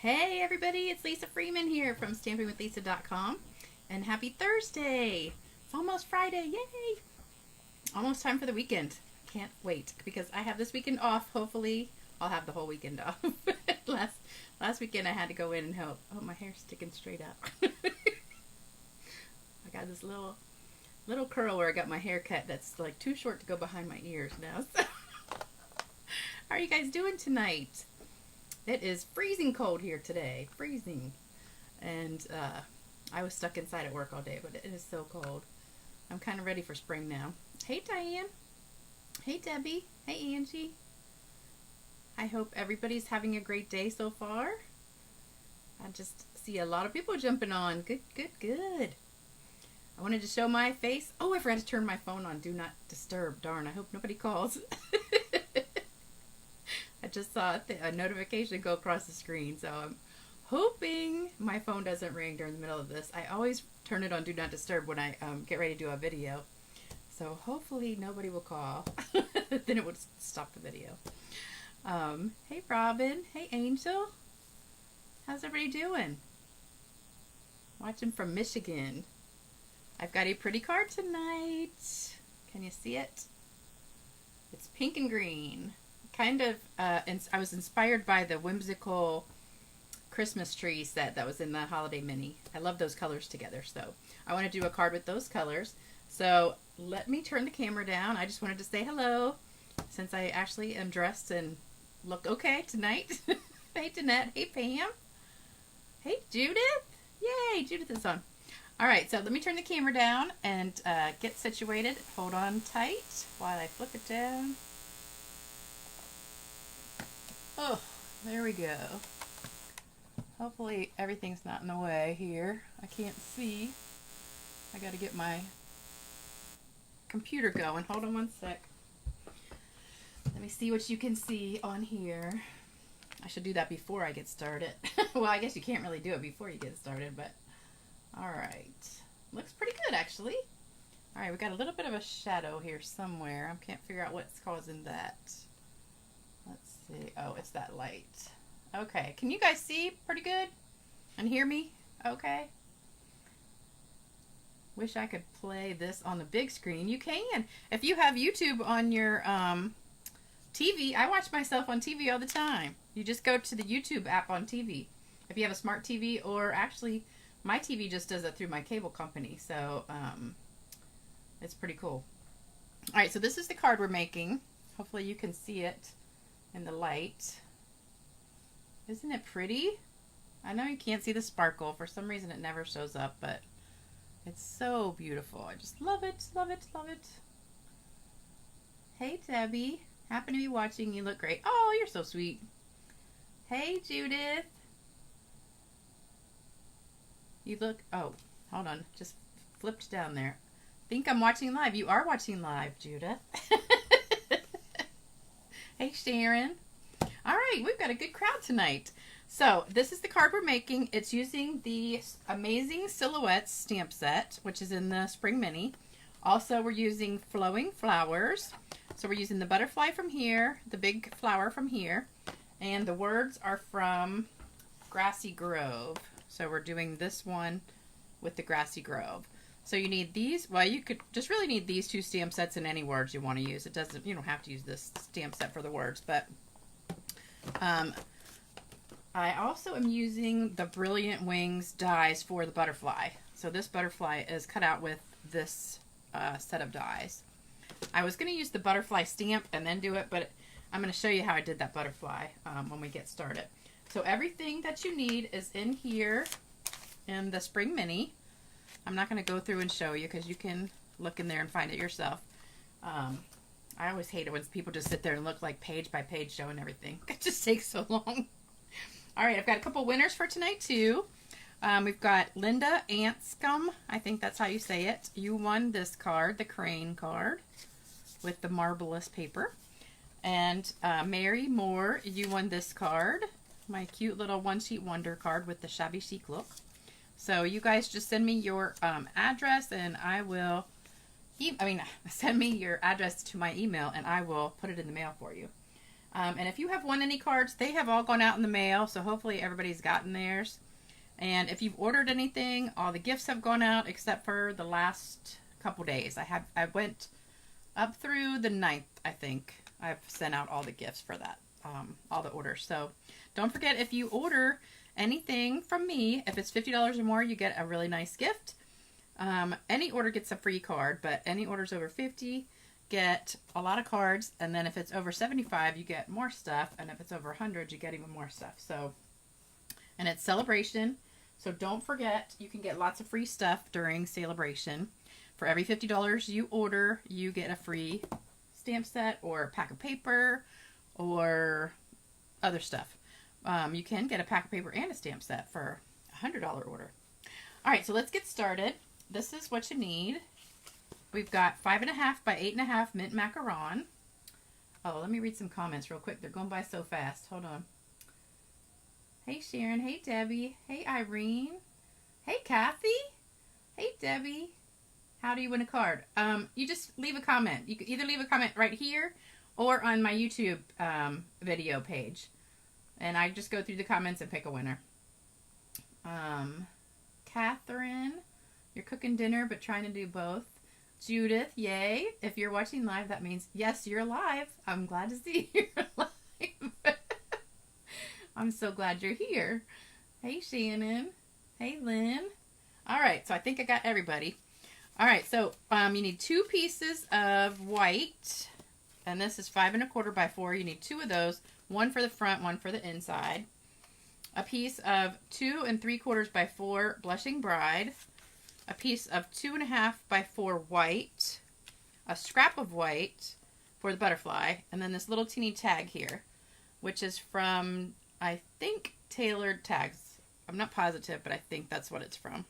Hey everybody, it's Lisa Freeman here from stampingwithlisa.com, and happy Thursday. It's almost Friday, yay! Almost time for the weekend. Can't wait because I have this weekend off. Hopefully I'll have the whole weekend off. last weekend I had to go in and help. Oh, my hair's sticking straight up. I got this little curl where I got my hair cut that's like too short to go behind my ears now. So how are you guys doing tonight? It is freezing cold here today. Freezing. And I was stuck inside at work all day, but it is so cold. I'm kind of ready for spring now. Hey, Diane. Hey, Debbie. Hey, Angie. I hope everybody's having a great day so far. I just see a lot of people jumping on. Good, good, good. I wanted to show my face. Oh, I forgot to turn my phone on. Do not disturb. Darn, I hope nobody calls. I just saw a notification go across the screen, so I'm hoping my phone doesn't ring during the middle of this. I always turn it on Do Not Disturb when I get ready to do a video, so hopefully nobody will call. Then it would stop the video. Hey Robin, hey Angel, how's everybody doing? Watching from Michigan. I've got a pretty card tonight. Can you see it? It's pink and green. Kind of, I was inspired by the whimsical Christmas tree set that was in the holiday mini. I love those colors together, so I want to do a card with those colors. So let me turn the camera down. I just wanted to say hello, since I actually am dressed and look okay tonight. Hey Jeanette, hey Pam, hey Judith, yay, Judith is on. All right, so let me turn the camera down and get situated. Hold on tight while I flip it down. Oh, there we go. Hopefully everything's not in the way here. I can't see. I gotta get my computer going. Hold on one sec. Let me see what you can see on here. I should do that before I get started. Well, I guess you can't really do it before you get started, but alright. Looks pretty good, actually. Alright, we got a little bit of a shadow here somewhere. I can't figure out what's causing that. Let's see. Oh, it's that light. Okay. Can you guys see pretty good? And hear me? Okay. Wish I could play this on the big screen. You can. If you have YouTube on your TV, I watch myself on TV all the time. You just go to the YouTube app on TV. If you have a smart TV, or actually my TV just does it through my cable company. So it's pretty cool. All right, so this is the card we're making. Hopefully you can see it in the light. Isn't it pretty? I know you can't see the sparkle. For some reason it never shows up, but it's so beautiful. I just love it, love it, love it. Hey Debbie, happy to be watching. You look great. Oh, you're so sweet. Hey Judith. You look, oh, hold on, just flipped down there. Think I'm watching live. You are watching live, Judith. Hey Sharon. All right, we've got a good crowd tonight. So this is the card we're making. It's using the Amazing Silhouettes stamp set, which is in the Spring Mini. Also, we're using flowing flowers. So we're using the butterfly from here, the big flower from here, and the words are from Grassy Grove. So we're doing this one with the Grassy Grove. So you need these. Well, you could just really need these two stamp sets and any words you want to use. It doesn't, you don't have to use this stamp set for the words, but I also am using the Brilliant Wings dies for the butterfly. So this butterfly is cut out with this set of dies. I was going to use the butterfly stamp and then do it, but I'm going to show you how I did that butterfly when we get started. So everything that you need is in here in the Spring Mini. I'm not going to go through and show you because you can look in there and find it yourself. I always hate it when people just sit there and look like page by page showing everything. It just takes so long. All right, I've got a couple winners for tonight too. We've got Linda Anscombe. I think that's how you say it. You won this card, the crane card, with the marvelous paper. And Mary Moore, you won this card, my cute little one-sheet wonder card with the shabby chic look. So you guys just send me your address and I will, send me your address to my email and I will put it in the mail for you. And if you have won any cards, they have all gone out in the mail, so hopefully everybody's gotten theirs. And if you've ordered anything, all the gifts have gone out except for the last couple days. I went up through the 9th, I think. I've sent out all the gifts for that, all the orders. So don't forget, if you order anything from me, if it's $50 or more, you get a really nice gift. Any order gets a free card, but any orders over 50 get a lot of cards, and then if it's over 75 you get more stuff, and if it's over 100 you get even more stuff. So, and it's celebration, so don't forget you can get lots of free stuff during celebration. For every $50 you order, you get a free stamp set or a pack of paper or other stuff. You can get a pack of paper and a stamp set for a $100 order. Alright, so let's get started. This is what you need. We've got 5.5 by 8.5 mint macaron. Oh, let me read some comments real quick. They're going by so fast. Hold on. Hey Sharon. Hey Debbie. Hey Irene. Hey Kathy. Hey Debbie. How do you win a card? You just leave a comment. You can either leave a comment right here or on my YouTube video page. And I just go through the comments and pick a winner. Catherine, you're cooking dinner but trying to do both. Judith, yay. If you're watching live, that means, yes, you're live. I'm glad to see you're live. I'm so glad you're here. Hey, Shannon. Hey, Lynn. All right, so I think I got everybody. All right, so you need 2 pieces of white, and this is 5 1/4 by 4. You need 2 of those, one for the front, one for the inside. A piece of 2 3/4 by 4 Blushing Bride. A piece of 2.5 by 4 white, a scrap of white for the butterfly, and then this little teeny tag here, which is from, I think, Tailored Tags. I'm not positive, but I think that's what it's from.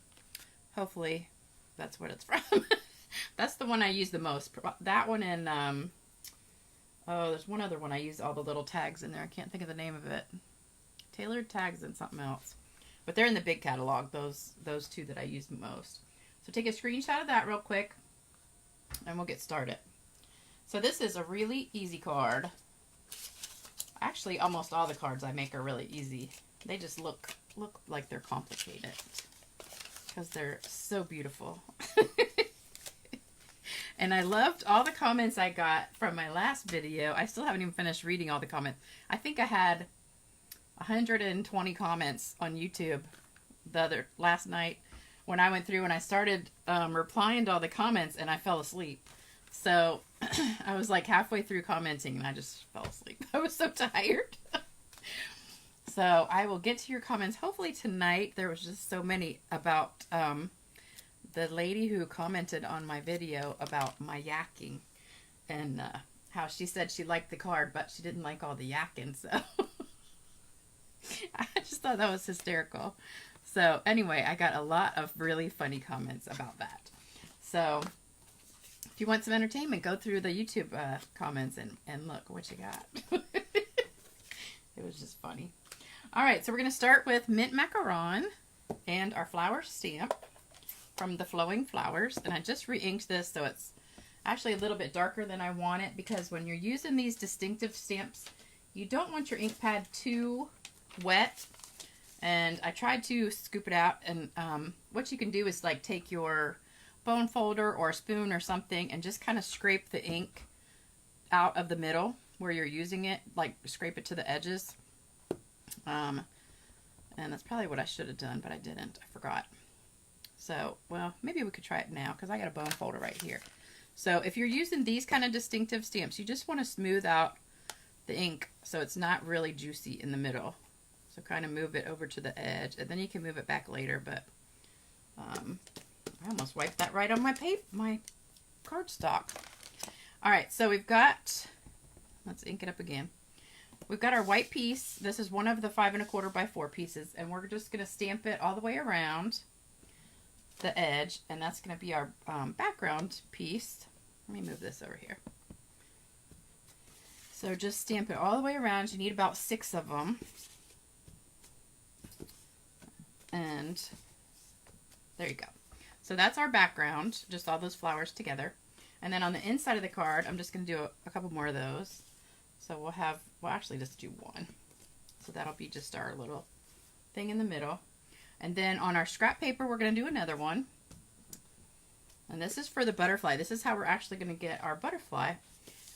Hopefully that's what it's from. That's the one I use the most. That one and, oh, there's one other one I use all the little tags in there. I can't think of the name of it. Tailored Tags and something else. But they're in the big catalog, those 2 that I use the most. So take a screenshot of that real quick, and we'll get started. So this is a really easy card. Actually, almost all the cards I make are really easy. They just look like they're complicated because they're so beautiful. And I loved all the comments I got from my last video. I still haven't even finished reading all the comments. I think I had 120 comments on YouTube last night when I went through and I started replying to all the comments, and I fell asleep. So I was like halfway through commenting and I just fell asleep. I was so tired. So I will get to your comments hopefully tonight. There was just so many about the lady who commented on my video about my yakking, and how she said she liked the card but she didn't like all the yakking. So I just thought that was hysterical. So anyway, I got a lot of really funny comments about that. So if you want some entertainment, go through the YouTube comments and look what you got. It was just funny. All right, so we're going to start with mint macaron and our flower stamp from the Flowing Flowers. And I just re-inked this, so it's actually a little bit darker than I want it, because when you're using these distinctive stamps, you don't want your ink pad too wet. And I tried to scoop it out, and what you can do is like take your bone folder or a spoon or something and just kind of scrape the ink out of the middle where you're using it, like scrape it to the edges. And that's probably what I should have done, but I didn't. I forgot. So, well, maybe we could try it now because I got a bone folder right here. So if you're using these kind of distinctive stamps, you just want to smooth out the ink so it's not really juicy in the middle. So kind of move it over to the edge, and then you can move it back later, but I almost wiped that right on my cardstock. All right, so we've got, let's ink it up again. We've got our white piece. This is one of the 5 1/4 by 4 pieces, and we're just going to stamp it all the way around the edge, and that's going to be our background piece. Let me move this over here. So just stamp it all the way around. You need about 6 of them. And there you go. So that's our background, just all those flowers together. And then on the inside of the card, I'm just going to do a couple more of those. So we'll actually just do one. So that'll be just our little thing in the middle. And then on our scrap paper, we're going to do another one. And this is for the butterfly. This is how we're actually going to get our butterfly.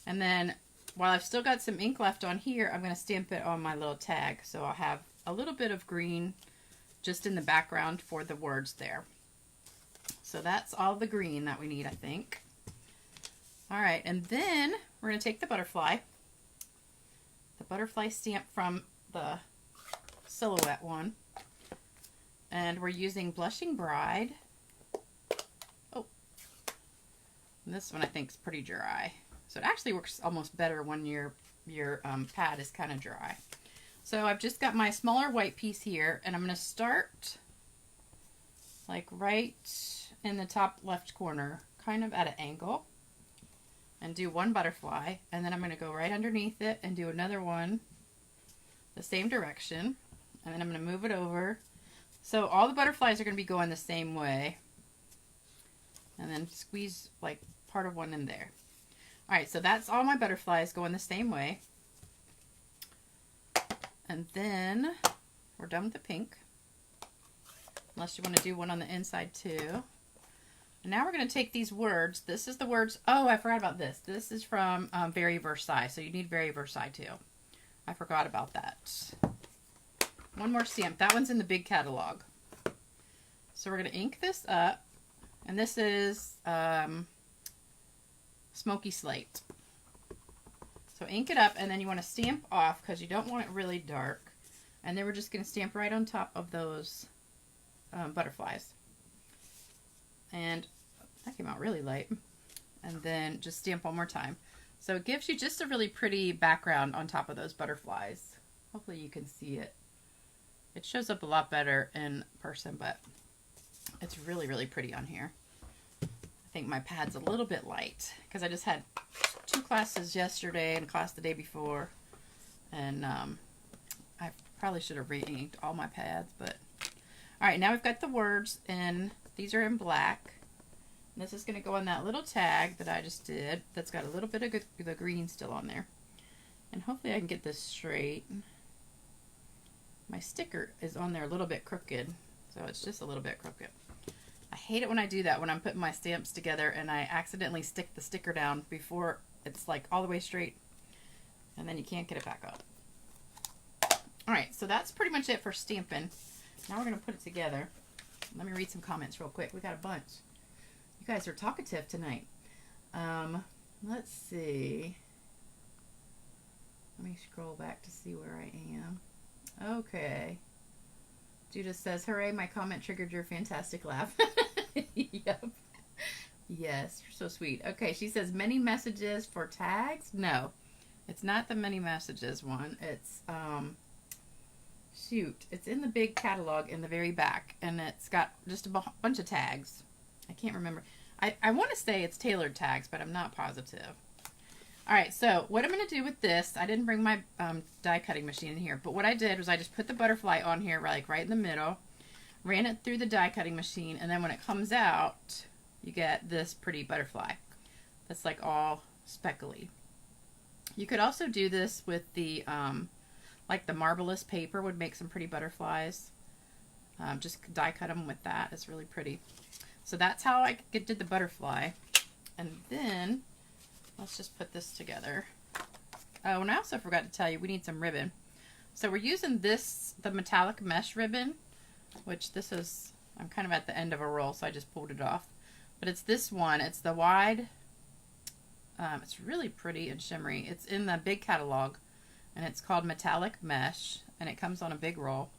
And then while I've still got some ink left on here, I'm going to stamp it on my little tag. So I'll have a little bit of green just in the background for the words there. So that's all the green that we need, I think. All right, and then we're going to take the butterfly stamp from the silhouette one, and we're using Blushing Bride. Oh, and this one I think is pretty dry. So it actually works almost better when your pad is kind of dry. So I've just got my smaller white piece here, and I'm going to start like right in the top left corner, kind of at an angle, and do one butterfly, and then I'm going to go right underneath it and do another one the same direction, and then I'm going to move it over. So all the butterflies are going to be going the same way, and then squeeze like part of one in there. All right, so that's all my butterflies going the same way. And then we're done with the pink, unless you want to do one on the inside too. And now we're going to take these words. This is the words. Oh, I forgot about this. This is from Very Versailles. So you need Very Versailles too. I forgot about that. One more stamp. That one's in the big catalog. So we're going to ink this up. And this is Smoky Slate. So ink it up, and then you want to stamp off because you don't want it really dark. And then we're just going to stamp right on top of those butterflies. And that came out really light. And then just stamp one more time. So it gives you just a really pretty background on top of those butterflies. Hopefully you can see it. It shows up a lot better in person, but it's really, really pretty on here. I think my pad's a little bit light because I just had 2 classes yesterday and a class the day before. And I probably should have re-inked all my pads, but... Alright, now we've got the words, and these are in black. And this is going to go on that little tag that I just did that's got a little bit of the green still on there. And hopefully I can get this straight. My sticker is on there a little bit crooked, so it's just a little bit crooked. I hate it when I do that, when I'm putting my stamps together and I accidentally stick the sticker down before it's like all the way straight, and then you can't get it back up. Alright, so that's pretty much it for stamping. Now we're going to put it together. Let me read some comments real quick. We got a bunch. You guys are talkative tonight. Let's see. Let me scroll back to see where I am. Okay. Judith says, hooray, my comment triggered your fantastic laugh. Yep. Yes, you're so sweet. Okay, she says, many messages for tags? No, it's not the many messages one. It's, shoot, it's in the big catalog in the very back, and it's got just a bunch of tags. I can't remember. I want to say it's tailored tags, but I'm not positive. Alright, so what I'm going to do with this, I didn't bring my die cutting machine in here, but what I did was I just put the butterfly on here, like right in the middle, ran it through the die cutting machine, and then when it comes out, you get this pretty butterfly that's like all speckly. You could also do this with the, like the Marvelous paper would make some pretty butterflies. Just die cut them with that. It's really pretty. So that's how I did the butterfly. And then let's just put this together. Oh, and I also forgot to tell you, we need some ribbon. So we're using this, the metallic mesh ribbon, which this is, I'm kind of at the end of a roll, so I just pulled it off. But it's this one. It's the wide. It's really pretty and shimmery. It's in the big catalog, and it's called Metallic Mesh, and it comes on a big roll.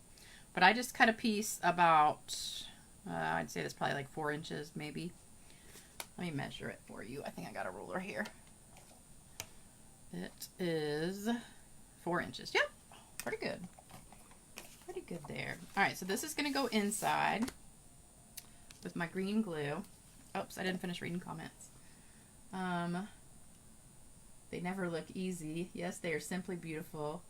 But I just cut a piece about, I'd say that's probably like 4 inches, maybe. Let me measure it for you. I think I got a ruler here. It is 4 inches. Yep, pretty good. Pretty good there. All right, so this is going to go inside with my green glue. Oops, I didn't finish reading comments. They never look easy. Yes, they are simply beautiful.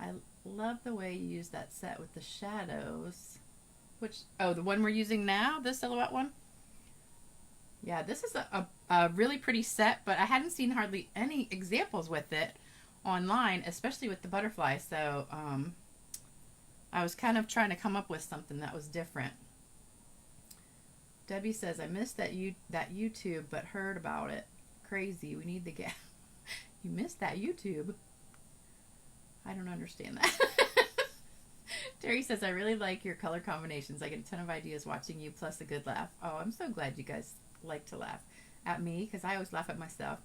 I love the way you use that set with the shadows. Which, oh, the one we're using now, this silhouette one? Yeah, this is a really pretty set, but I hadn't seen hardly any examples with it online, especially with the butterfly. So I was kind of trying to come up with something that was different. Debbie says, I missed that YouTube, but heard about it. Crazy. We need the gas. You missed that YouTube? I don't understand that. Terry says, I really like your color combinations. I get a ton of ideas watching you, plus a good laugh. Oh, I'm so glad you guys like to laugh at me, because I always laugh at myself.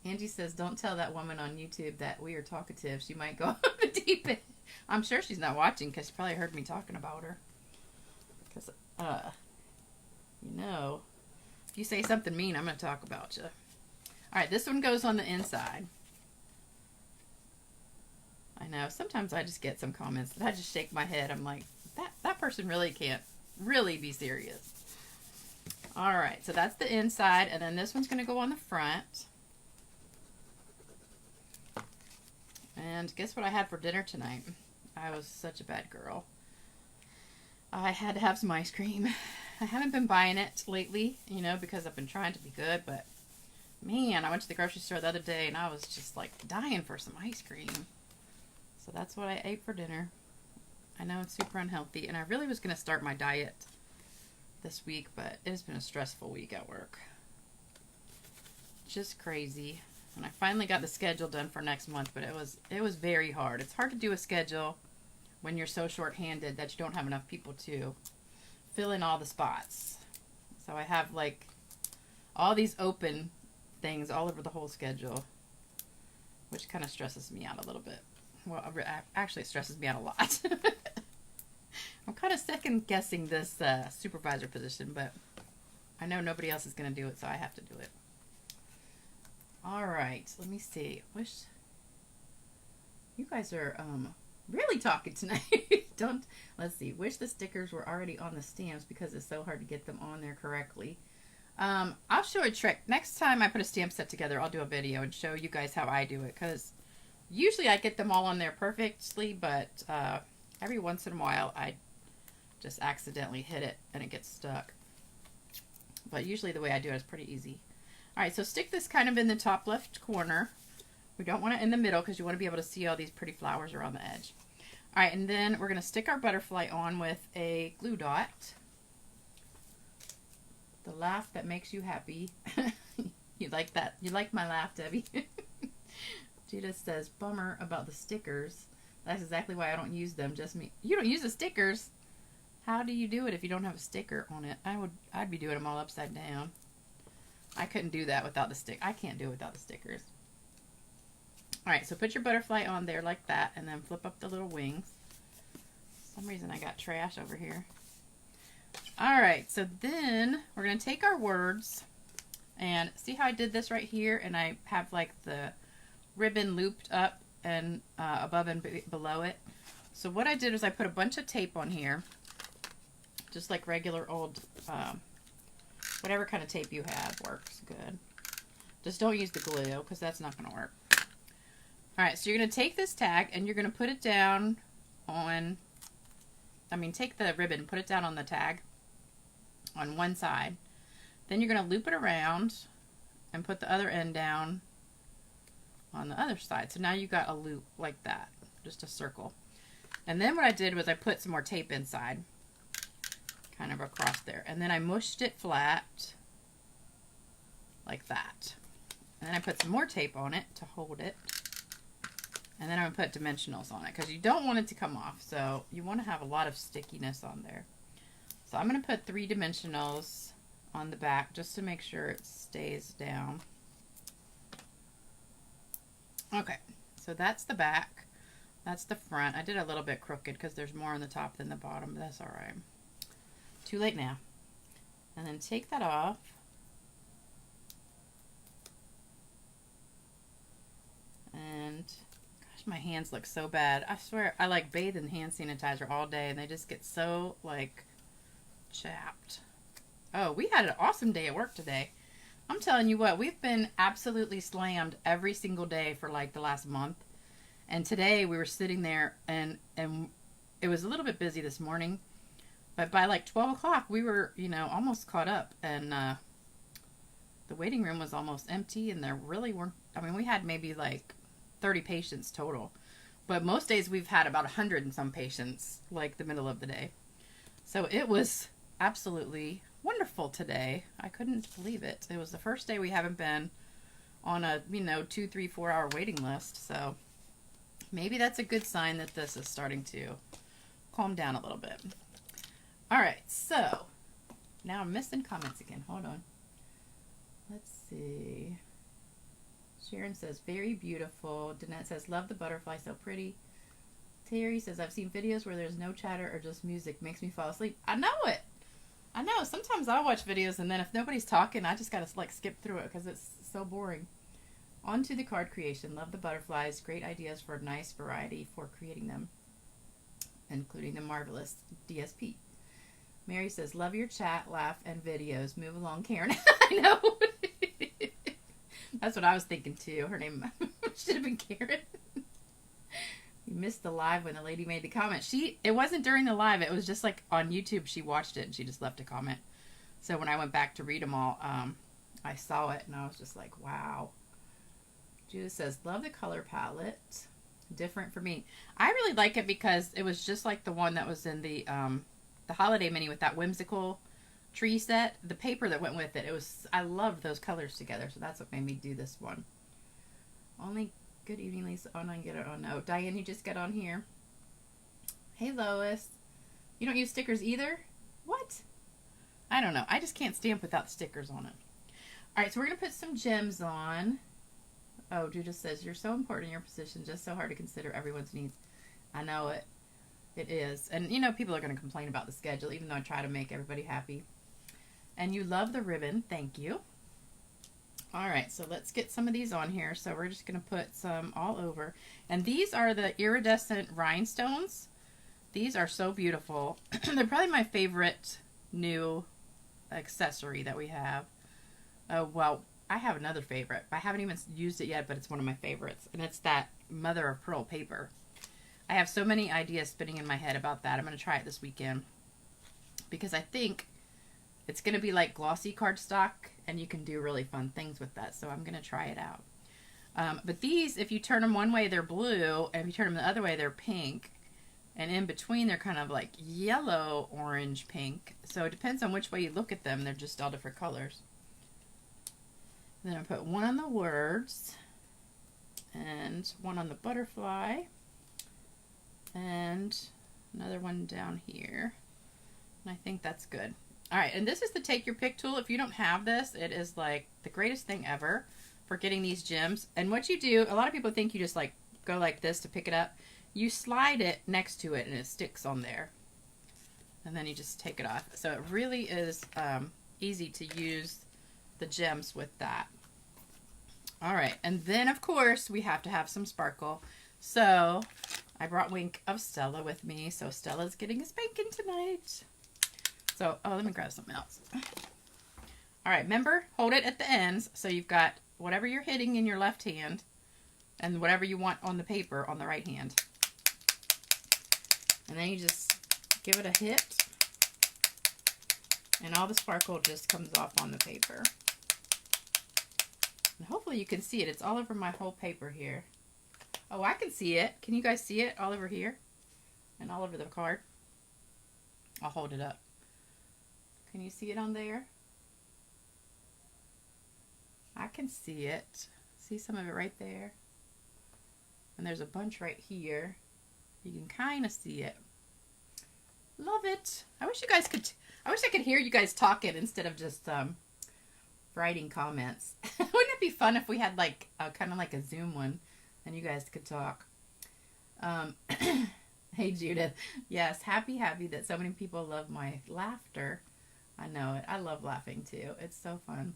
Angie says, don't tell that woman on YouTube that we are talkative. She might go off the deep end. I'm sure she's not watching, because she probably heard me talking about her. Because, you know, if you say something mean, I'm going to talk about you. All right, this one goes on the inside. I know, sometimes I just get some comments that I just shake my head. I'm like, that person really can't really be serious. All right, so that's the inside, and then this one's going to go on the front. And guess what I had for dinner tonight? I was such a bad girl. I had to have some ice cream. I haven't been buying it lately, you know, because I've been trying to be good, but man, I went to the grocery store the other day and I was just like dying for some ice cream. So that's what I ate for dinner. I know it's super unhealthy, and I really was going to start my diet this week, but it has been a stressful week at work. Just crazy. And I finally got the schedule done for next month, but it was very hard. It's hard to do a schedule when you're so short-handed that you don't have enough people to fill in all the spots. So I have like all these open things all over the whole schedule, which kind of stresses me out a little bit. Well, actually, it stresses me out a lot. I'm kind of second guessing this supervisor position, but I know nobody else is going to do it, so I have to do it. All right, let me see. Wish you guys are really talking tonight. Let's see. Wish the stickers were already on the stamps because it's so hard to get them on there correctly. I'll show a trick. Next time I put a stamp set together, I'll do a video and show you guys how I do it, because usually I get them all on there perfectly, but every once in a while I just accidentally hit it and it gets stuck. But usually the way I do it is pretty easy. All right, so stick this kind of in the top left corner. We don't want it in the middle because you want to be able to see all these pretty flowers around the edge. All right, and then we're going to stick our butterfly on with a glue dot. The laugh that makes you happy. You like that? You like my laugh, Debbie? Judith says, bummer about the stickers. That's exactly why I don't use them. Just me. You don't use the stickers? How do you do it if you don't have a sticker on it? I'd be doing them all upside down. I couldn't do that without the stick. I can't do it without the stickers. All right, so put your butterfly on there like that, and then flip up the little wings. For some reason I got trash over here. All right, so then we're going to take our words, and see how I did this right here, and I have like the ribbon looped up and above and below it. So what I did was I put a bunch of tape on here, just like regular old, whatever kind of tape you have works good. Just don't use the glue because that's not going to work. All right, so you're going to take this tag and you're going to put it down on, take the ribbon, put it down on the tag on one side. Then you're going to loop it around and put the other end down on the other side. So now you got a loop like that, just a circle. And then what I did was I put some more tape inside, kind of across there. And then I mushed it flat like that. And then I put some more tape on it to hold it. And then I'm going to put dimensionals on it because you don't want it to come off. So you want to have a lot of stickiness on there. So I'm going to put 3 dimensionals on the back just to make sure it stays down. Okay, so that's the back. That's the front. I did a little bit crooked because there's more on the top than the bottom, but that's all right. Too late now. And then take that off. And gosh, my hands look so bad. I swear I like bathe in hand sanitizer all day and they just get so like chapped. Oh, we had an awesome day at work today. I'm telling you what, we've been absolutely slammed every single day for like the last month. And today we were sitting there and it was a little bit busy this morning. But by like 12 o'clock, we were, you know, almost caught up. And the waiting room was almost empty. And there really weren't, we had maybe like 30 patients total. But most days we've had about 100 and some patients, like the middle of the day. So it was absolutely wonderful today. I couldn't believe it. It was the first day we haven't been on a, 2, 3, 4 hour waiting list. So maybe that's a good sign that this is starting to calm down a little bit. All right, so now I'm missing comments again. Hold on. Let's see. Sharon says, very beautiful. Danette says, love the butterfly, so pretty. Terry says, I've seen videos where there's no chatter or just music. Makes me fall asleep. I know it. I know. Sometimes I'll watch videos and then if nobody's talking, I just got to like skip through it because it's so boring. On to the card creation. Love the butterflies. Great ideas for a nice variety for creating them, including the marvelous DSP. Mary says, love your chat, laugh, and videos. Move along, Karen. I know. That's what I was thinking too. Her name should have been Karen. You missed the live when the lady made the comment. It wasn't during the live. It was just like on YouTube. She watched it and she just left a comment. So when I went back to read them all, I saw it and I was just like, wow. Judith says, love the color palette. Different for me. I really like it because it was just like the one that was in the holiday mini with that whimsical tree set. The paper that went with it, I loved those colors together, so that's what made me do this one. Only good evening, Lisa. Oh, no, I get it. Oh, no. Diane, you just got on here. Hey, Lois. You don't use stickers either? What? I don't know. I just can't stamp without stickers on it. All right, so we're going to put some gems on. Oh, Judith says, you're so important in your position, just so hard to consider everyone's needs. I know it. It is. And, people are going to complain about the schedule, even though I try to make everybody happy. And you love the ribbon. Thank you. All right, so let's get some of these on here. So we're just going to put some all over. And these are the iridescent rhinestones. These are so beautiful. They're probably my favorite new accessory that we have. Well, I have another favorite. I haven't even used it yet, but it's one of my favorites. And it's that mother of pearl paper. I have so many ideas spinning in my head about that. I'm going to try it this weekend because I think it's going to be like glossy cardstock and you can do really fun things with that. So I'm going to try it out. But these, if you turn them one way, they're blue. And if you turn them the other way, they're pink. And in between, they're kind of like yellow, orange, pink. So it depends on which way you look at them. They're just all different colors. And then I put one on the words and one on the butterfly. And another one down here. And I think that's good. All right, and this is the take your pick tool. If you don't have this, it is like the greatest thing ever for getting these gems. And what you do, a lot of people think you just like go like this to pick it up. You slide it next to it and it sticks on there. And then you just take it off. So it really is easy to use the gems with that. All right, and then of course we have to have some sparkle. So I brought Wink of Stella with me. So Stella's getting a spanking tonight. So, let me grab something else. All right, remember, hold it at the ends. So you've got whatever you're hitting in your left hand and whatever you want on the paper on the right hand. And then you just give it a hit. And all the sparkle just comes off on the paper. And hopefully you can see it. It's all over my whole paper here. Oh, I can see it. Can you guys see it all over here? And all over the card? I'll hold it up. Can you see it on there? I can see it. See some of it right there? And there's a bunch right here. You can kind of see it. Love it. I wish I could hear you guys talking instead of just writing comments. Wouldn't it be fun if we had like kind of like a Zoom one and you guys could talk? Hey Judith. Yes, happy that so many people love my laughter. I know it. I love laughing too. It's so fun.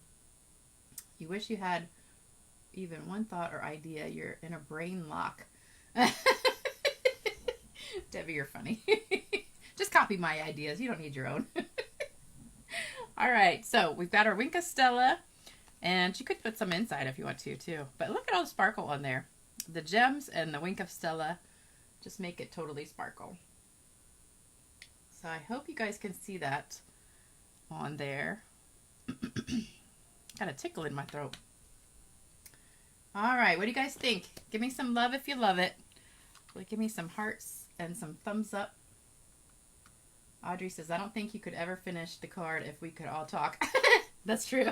You wish you had even one thought or idea. You're in a brain lock. Debbie, you're funny. Just copy my ideas. You don't need your own. All right. So we've got our Wink of Stella. And you could put some inside if you want to too. But look at all the sparkle on there. The gems and the Wink of Stella just make it totally sparkle. So I hope you guys can see that on there. Got a tickle in my throat. All right, what do you guys think? Give me some love if you love it. Like, give me some hearts and some thumbs up. Audrey says, I don't think you could ever finish the card if we could all talk. That's true.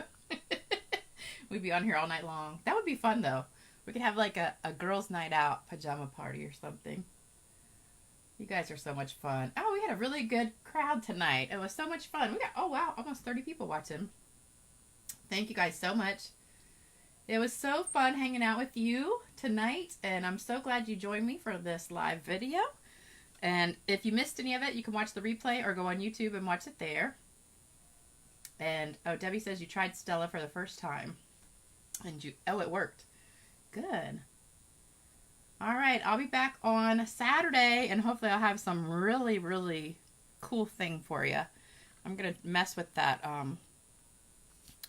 We'd be on here all night long. That would be fun, though. We could have like a girls' night out pajama party or something. You guys are so much fun. Oh, we had a really good crowd tonight. It was so much fun. We got, oh wow, almost 30 people watching. Thank you guys so much. It was so fun hanging out with you tonight, and I'm so glad you joined me for this live video. And if you missed any of it, you can watch the replay or go on YouTube and watch it there. And, oh, Debbie says you tried Stella for the first time. And you, oh, it worked. Good. All right, I'll be back on Saturday, and hopefully I'll have some really, really cool thing for you. I'm going to mess with that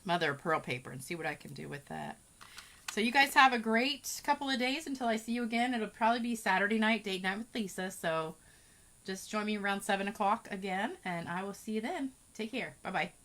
mother of pearl paper and see what I can do with that. So you guys have a great couple of days until I see you again. It'll probably be Saturday night, date night with Lisa. So just join me around 7 o'clock again, and I will see you then. Take care. Bye-bye.